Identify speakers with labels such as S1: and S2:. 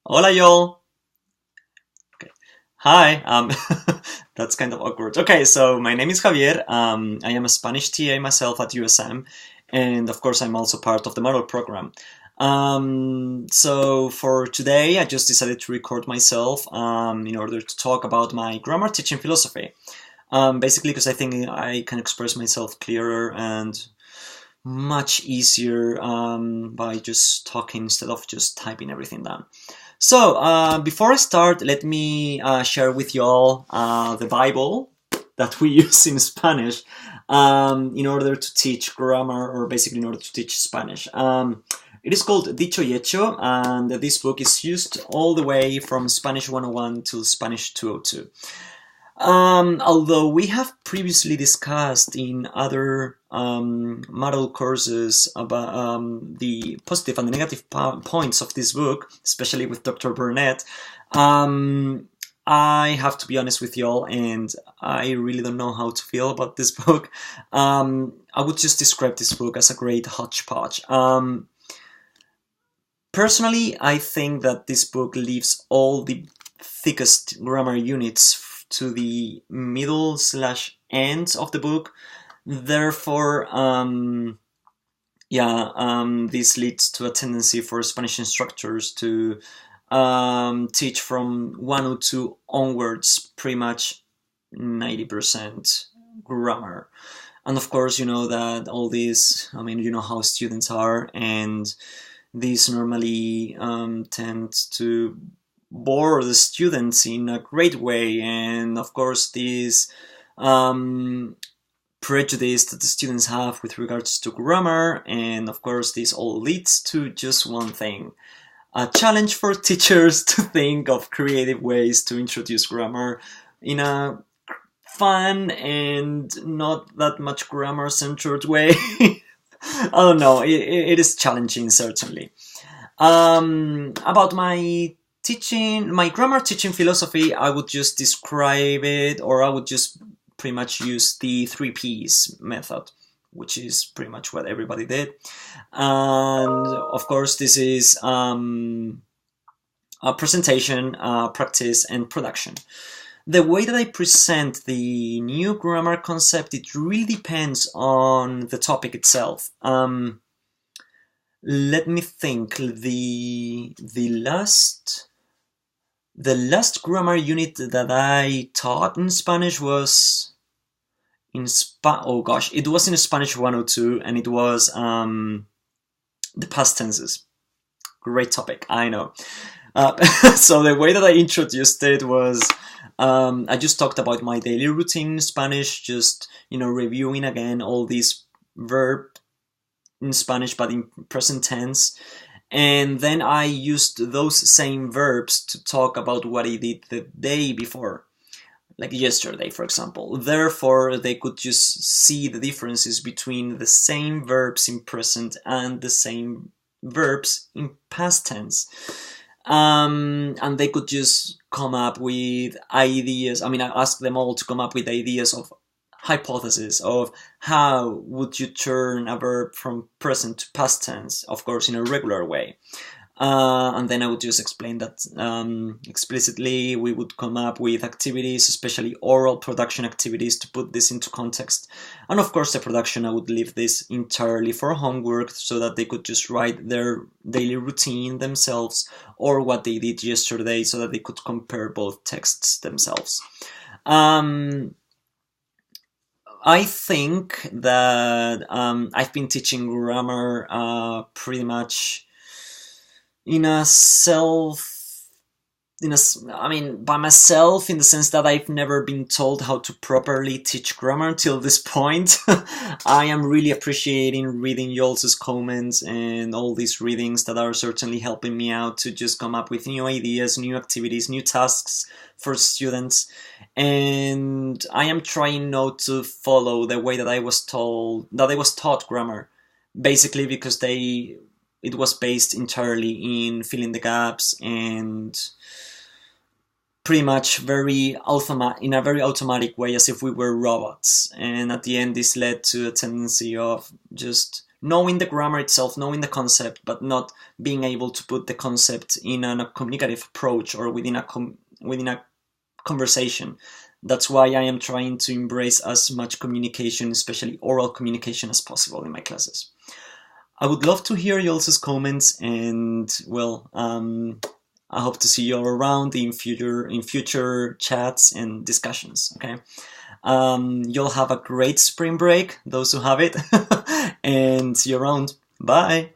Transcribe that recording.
S1: Hola, y'all. Okay. Hi. That's kind of awkward. Okay, so my name is Javier. I am a Spanish TA myself at USM, and of course, I'm also part of the model program. So for today, I just decided to record myself in order to talk about my grammar teaching philosophy. Basically, because I think I can express myself clearer and much easier by just talking instead of just typing everything down. So, before I start, let me share with you all the Bible that we use in Spanish in order to teach grammar, or basically in order to teach Spanish. It is called Dicho y Hecho, and this book is used all the way from Spanish 101 to Spanish 202. Although we have previously discussed in other model courses about the positive and the negative points of this book, especially with Dr. Burnett, I have to be honest with y'all, and I really don't know how to feel about this book. I would just describe this book as a great hodgepodge. Personally, I think that this book leaves all the thickest grammar units to the middle slash end of the book. Therefore, this leads to a tendency for Spanish instructors to teach from 102 onwards pretty much 90% grammar. And of course, you know that all these, you know how students are, and these normally tend to bore the students in a great way. And of course, this prejudice that the students have with regards to grammar, and of course, this all leads to just one thing: a challenge for teachers to think of creative ways to introduce grammar in a fun and not that much grammar centered way. I don't know, it is challenging, certainly. About my grammar teaching philosophy, I would just describe it, or I would just pretty much use the 3Ps method, which is pretty much what everybody did. And of course, this is a presentation, practice, and production. The way that I present the new grammar concept, it really depends on the topic itself. Let me think. The last grammar unit that I taught in Spanish was it was in Spanish 102, and it was the past tenses. Great topic, I know. So the way that I introduced it was I just talked about my daily routine in Spanish, just reviewing again all these verb in Spanish but in present tense, and then I used those same verbs to talk about what I did the day before, like yesterday, for example. Therefore, they could just see the differences between the same verbs in present and the same verbs in past tense. And they could just come up with ideas. I asked them all to come up with ideas of hypothesis of how would you turn a verb from present to past tense, of course, in a regular way. And then I would just explain that explicitly. We would come up with activities, especially oral production activities, to put this into context. And of course, the production, I would leave this entirely for homework, so that they could just write their daily routine themselves, or what they did yesterday, so that they could compare both texts themselves. I think that I've been teaching grammar pretty much in a self in a by myself, in the sense that I've never been told how to properly teach grammar until this point. I am really appreciating reading y'all's comments and all these readings that are certainly helping me out to just come up with new ideas, new activities, new tasks for students. And I am trying not to follow the way that I was taught grammar, basically because it was based entirely in filling the gaps, and pretty much in a very automatic way, as if we were robots. And at the end, this led to a tendency of just knowing the grammar itself, knowing the concept, but not being able to put the concept in a communicative approach or within a conversation. That's why I am trying to embrace as much communication, especially oral communication, as possible in my classes. I would love to hear y'all's comments, and well, I hope to see you all around in future chats and discussions. Okay, you'll have a great spring break, those who have it, and see you around. Bye.